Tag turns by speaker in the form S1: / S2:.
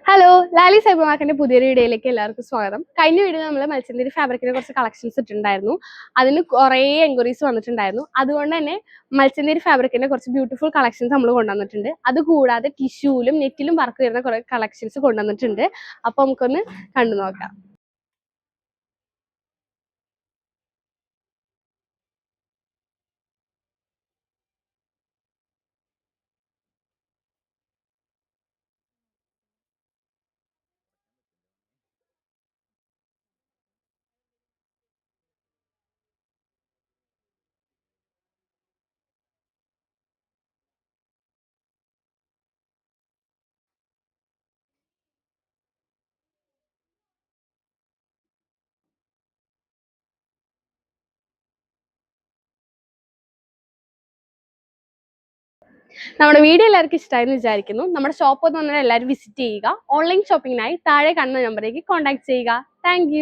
S1: Hello, Lali cyber മാർക്കിന്റെ പുതിയൊരു വീഡിയോയിലേക്ക് എല്ലാവർക്കും സ്വാഗതം. കഴിഞ്ഞ വീഡിയോ നമ്മൾ മത്സ്യന്തിരി ഫാബ്രിക്കിന്റെ കുറച്ച് കളക്ഷൻസ് ഇട്ടിട്ടുണ്ടായിരുന്നു. അതിന് കുറേ എൻക്വയറീസ് വന്നിട്ടുണ്ടായിരുന്നു. അതുകൊണ്ട് തന്നെ മത്സ്യന്തിരി ഫാബ്രിക്കിന്റെ കുറച്ച് ബ്യൂട്ടിഫുൾ കളക്ഷൻസ് നമ്മൾ കൊണ്ടുവന്നിട്ടുണ്ട്. അതുകൂടാതെ ടിഷ്യൂലും നെറ്റിലും വർക്ക് വരുന്ന കുറേ കളക്ഷൻസ് കൊണ്ടുവന്നിട്ടുണ്ട്. അപ്പൊ നമുക്കൊന്ന് കണ്ടു നോക്കാം. നമ്മുടെ വീഡിയോ എല്ലാവർക്കും ഇഷ്ടമായെന്ന് വിചാരിക്കുന്നു. നമ്മുടെ ഷോപ്പ് എന്ന് പറഞ്ഞാൽ എല്ലാവരും വിസിറ്റ് ചെയ്യുക. ഓൺലൈൻ ഷോപ്പിങ്ങിനായി താഴെ കാണുന്ന നമ്പറിലേക്ക് കോൺടാക്ട് ചെയ്യുക. താങ്ക്